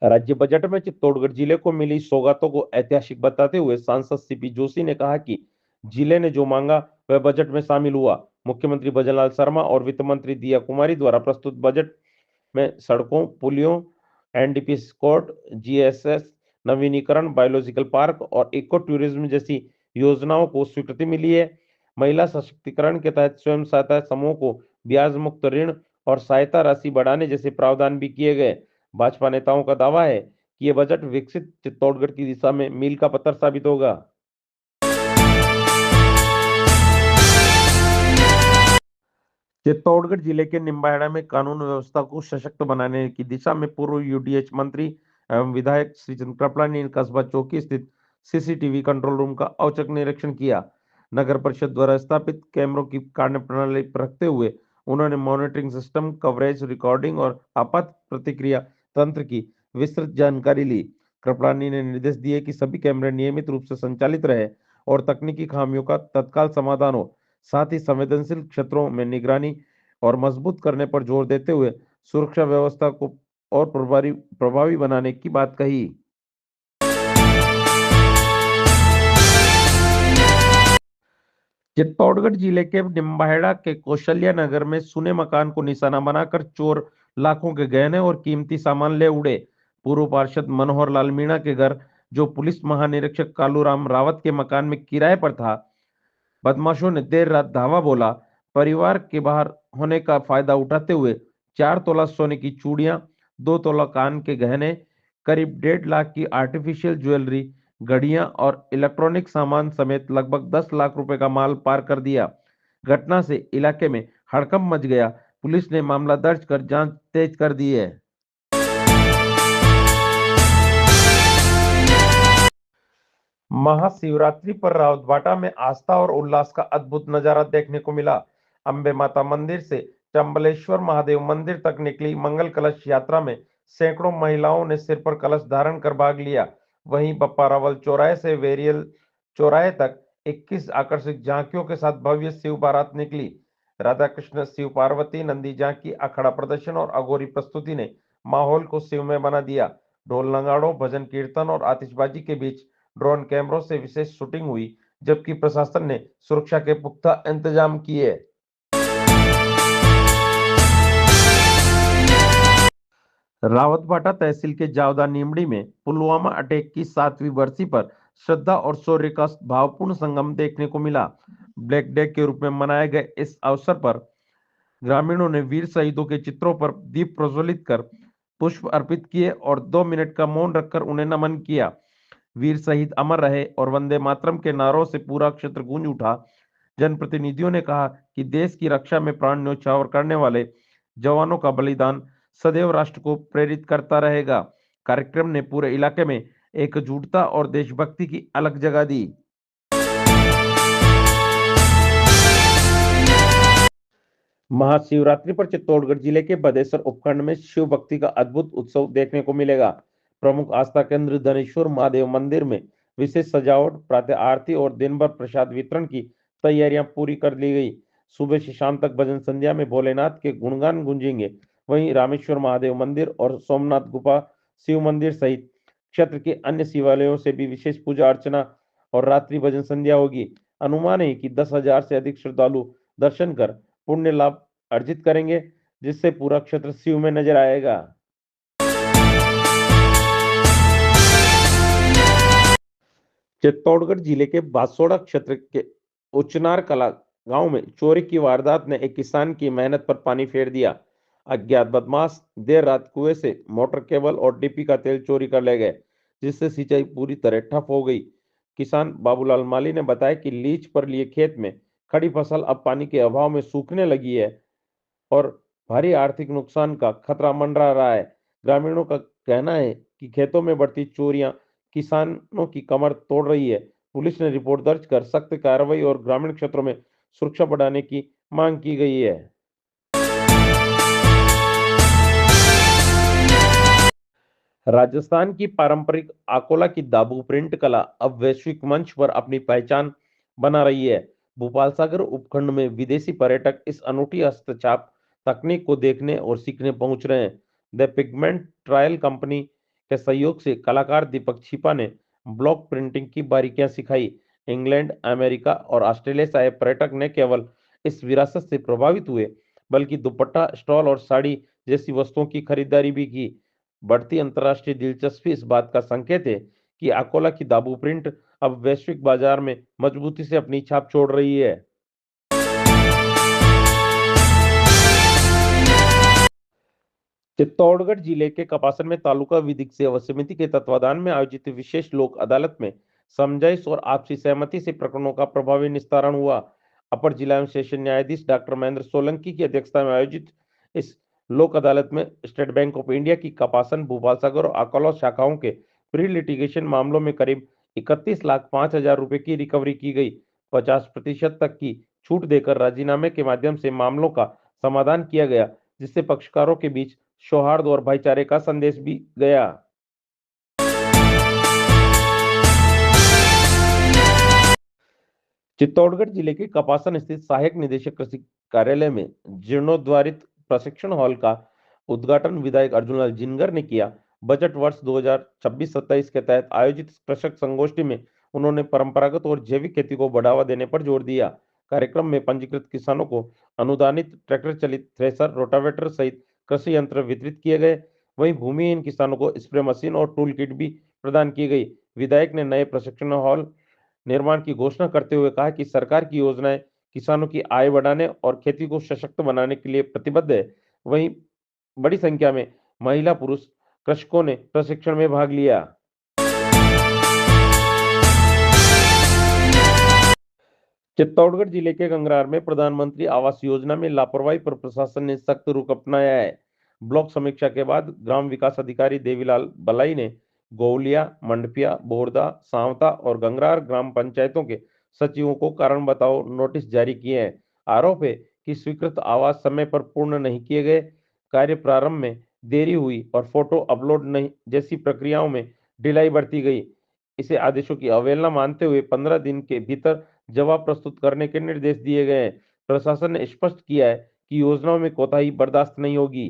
राज्य बजट में चित्तौड़गढ़ जिले को मिली सौगातों को ऐतिहासिक बताते हुए सांसद सीपी जोशी ने कहा कि जिले ने जो मांगा वह बजट में शामिल हुआ। मुख्यमंत्री भजनलाल शर्मा और वित्त मंत्री दिया कुमारी द्वारा प्रस्तुत बजट में सड़कों, पुलियों, एनडीपीएस कोर्ट, जीएसएस नवीनीकरण, बायोलॉजिकल पार्क और इको टूरिज्म जैसी योजनाओं को स्वीकृति मिली है। महिला सशक्तिकरण के तहत स्वयं सहायता समूह को ब्याज मुक्त ऋण और सहायता राशि बढ़ाने जैसे प्रावधान भी किए गए। भाजपा नेताओं का दावा है कि यह बजट विकसित चित्तौड़गढ़ की दिशा में मील का पत्थर साबित होगा। चित्तौड़गढ़ जिले के निम्बाहेड़ा में कानून व्यवस्था को सशक्त बनाने की दिशा में पूर्व यूडीएच मंत्री एवं विधायक श्रीचंद कृपलानी ने कस्बा चौकी स्थित सीसीटीवी कंट्रोल रूम का औचक निरीक्षण किया। नगर परिषद द्वारा स्थापित कैमरों की कार्य प्रणाली पर रखते हुए उन्होंने मॉनिटरिंग सिस्टम, कवरेज, रिकॉर्डिंग और आपात प्रतिक्रिया तंत्र की विस्तृत जानकारी ली। कृपलानी ने निर्देश दिए कि सभी कैमरे नियमित रूप से संचालित रहे और तकनीकी खामियों का तत्काल समाधान हो। साथ ही संवेदनशील क्षेत्रों में निगरानी और मजबूत करने पर जोर देते हुए सुरक्षा व्यवस्था को और प्रभावी बनाने की बात कही। चित्तौड़गढ़ जिले के निम्बाहेड़ा के कौशल्या नगर में सुने मकान को निशाना बनाकर चोर लाखों के गहने और कीमती सामान ले उड़े। पूर्व पार्षद मनोहर लाल मीणा के घर, जो पुलिस महानिरीक्षक कालूराम रावत के मकान में किराए पर था, बदमाशों ने देर रात धावा बोला। परिवार के बाहर होने का फायदा उठाते हुए 4 तोला सोने की चूड़ियां, 2 तोला कान के गहने, करीब 1.5 लाख की आर्टिफिशियल ज्वेलरी, घड़ियां और इलेक्ट्रॉनिक सामान समेत लगभग 10 लाख रुपए का माल पार कर दिया। घटना से इलाके में हड़कंप मच गया। पुलिस ने मामला दर्ज कर जांच तेज कर दी है। महाशिवरात्रि पर रावतबाटा में आस्था और उल्लास का अद्भुत नजारा देखने को मिला। अंबे माता मंदिर से चंबलेश्वर महादेव मंदिर तक निकली मंगल कलश यात्रा में सैकड़ों महिलाओं ने सिर पर कलश धारण कर भाग लिया। वहीं बप्पा रावल चौराहे से वेरियल चौराहे तक 21 आकर्षक झांकियों के साथ भव्य शिव बारात निकली। राधा कृष्ण, शिव पार्वती, नंदी झांकी, अखाड़ा प्रदर्शन और अघोरी प्रस्तुति ने माहौल को शिवमय बना दिया। ढोल नगाड़ों, भजन कीर्तन और आतिशबाजी के बीच ड्रोन कैमरों से विशेष शूटिंग हुई, जबकि प्रशासन ने सुरक्षा के पुख्ता इंतजाम किए। रावतबाटा तहसील के जावदा नीमड़ी में पुलवामा अटैक की 7वीं बरसी पर श्रद्धा और शौर्य का भावपूर्ण संगम देखने को मिला। ब्लैक डे के रूप में मनाए गए इस अवसर पर ग्रामीणों ने वीर शहीदों के चित्रों पर दीप प्रज्वलित कर पुष्प अर्पित किए और 2 मिनट का मौन रखकर उन्हें नमन किया। वीर शहीद अमर रहे और वंदे मातरम के नारों से पूरा क्षेत्र गूंज उठा। जनप्रतिनिधियों ने कहा कि देश की रक्षा में प्राण न्यौछावर करने वाले जवानों का बलिदान सदैव राष्ट्र को प्रेरित करता रहेगा। कार्यक्रम ने पूरे इलाके में एकजुटता और देशभक्ति की अलग जगह दी। महाशिवरात्रि पर चित्तौड़गढ़ जिले के बदेसर उपखंड में शिव भक्ति का अद्भुत उत्सव देखने को मिलेगा। प्रमुख आस्था केंद्र धनेश्वर महादेव मंदिर में विशेष सजावट, प्रातः आरती और दिन भर प्रसाद वितरण की तैयारियां पूरी कर ली गई। सुबह से शाम तक भजन संध्या में भोलेनाथ के गुणगान गूंजेंगे। वहीं रामेश्वर महादेव मंदिर और सोमनाथ गुफा शिव मंदिर सहित क्षेत्र के अन्य शिवालयों से भी विशेष पूजा अर्चना और रात्रि भजन संध्या होगी। अनुमान है कि 10,000 से अधिक श्रद्धालु दर्शन कर पुण्य लाभ अर्जित करेंगे, जिससे पूरा क्षेत्र शिव में नजर आएगा। चित्तौड़गढ़ जिले के बासोड़ा क्षेत्र के उचनार कला गांव में चोरी की वारदात ने एक किसान की मेहनत पर पानी फेर दिया। अज्ञात बदमाश देर रात कुएं से मोटर केबल और डीपी का तेल चोरी कर ले गए, जिससे सिंचाई पूरी तरह ठप हो गई। किसान बाबूलाल माली ने बताया कि लीज पर लिए खेत में खड़ी फसल अब पानी के अभाव में सूखने लगी है और भारी आर्थिक नुकसान का खतरा मंडरा रहा है। ग्रामीणों का कहना है कि खेतों में बढ़ती चोरियां किसानों की कमर तोड़ रही है। पुलिस ने रिपोर्ट दर्ज कर सख्त कार्रवाई और ग्रामीण क्षेत्रों में सुरक्षा बढ़ाने की मांग की गई है। राजस्थान की पारंपरिक आकोला की दाबू प्रिंट कला अब वैश्विक मंच पर अपनी पहचान बना रही है। भोपाल सागर उपखंड में विदेशी पर्यटक इस अनूठी हस्तछाप तकनीक को देखने और सीखने पहुंच रहे हैं। द पिगमेंट ट्रायल कंपनी के सहयोग से कलाकार दीपक छिपा ने ब्लॉक प्रिंटिंग की बारीकियां सिखाई। इंग्लैंड, अमेरिका और ऑस्ट्रेलिया से आए पर्यटक न केवल इस विरासत से प्रभावित हुए, बल्कि दुपट्टा, स्टॉल और साड़ी जैसी वस्तुओं की खरीदारी भी की। बढ़ती अंतर्राष्ट्रीय दिलचस्पी इस बात का संकेत है कि अकोला की दाबू प्रिंट अब वैश्विक बाजार में मजबूती से अपनी छाप छोड़ रही है। चित्तौड़गढ़ जिले के कपासन में तालुका विधिक सेवा समिति के तत्वाधान में आयोजित विशेष लोक अदालत में समझाइश और आपसी सहमति से प्रकरणों का प्रभावी निस्तारण हुआ। अपर जिला एवं सेशन न्यायाधीश डॉक्टर महेंद्र सोलंकी की अध्यक्षता में आयोजित इस लोक अदालत में स्टेट बैंक ऑफ इंडिया की कपासन, भूपाल सागर और अकोला शाखाओं के प्री लिटिगेशन मामलों में करीब 31,05,000 रुपए की रिकवरी की गई। 50% तक की छूट देकर राजीनामे के माध्यम से मामलों का समाधान किया गया, जिससे पक्षकारों के बीच सौहार्द और भाईचारे का संदेश भी गया। चित्तौड़गढ़ जिले के कपासन स्थित सहायक निदेशक कृषि कार्यालय में जीर्णोद्वारित प्रशिक्षण हॉल का उद्घाटन विधायक अर्जुनलाल जिनगर ने किया। बजट वर्ष 2026-27 के तहत आयोजित कृषक संगोष्ठी में उन्होंने परंपरागत और जैविक खेती को बढ़ावा देने पर जोर दिया। कार्यक्रम में पंजीकृत किसानों को अनुदानित ट्रैक्टर चलित थ्रेसर, रोटावेटर सहित कृषि यंत्र वितरित किए गए। वहीं भूमिहीन किसानों को स्प्रे मशीन और टूल किट भी प्रदान की गई। विधायक ने नए प्रशिक्षण हॉल निर्माण की घोषणा करते हुए कहा कि सरकार की योजनाएं किसानों की आय बढ़ाने और खेती को सशक्त बनाने के लिए प्रतिबद्ध है। वहीं बड़ी संख्या में महिला पुरुष कृषकों ने प्रशिक्षण में भाग लिया। चित्तौड़गढ़ जिले के गंगरार में प्रधानमंत्री आवास योजना में लापरवाही पर प्रशासन ने सख्त रुख अपनाया है। ब्लॉक समीक्षा के बाद ग्राम विकास अधिकारी देवीलाल बलाई ने गौलिया, मंडपिया, बोरदा, सांवता और गंगरार ग्राम पंचायतों के सचिवों को कारण बताओ नोटिस जारी किए हैं। आरोप है कि स्वीकृत आवास समय पर पूर्ण नहीं किए गए, कार्य प्रारंभ में देरी हुई और फोटो अपलोड नहीं जैसी प्रक्रियाओं में ढिलाई बरती गई। इसे आदेशों की अवहेलना मानते हुए 15 दिन के भीतर जवाब प्रस्तुत करने के निर्देश दिए गए हैं। प्रशासन ने स्पष्ट किया है कि योजनाओं में कोताही बर्दाश्त नहीं होगी।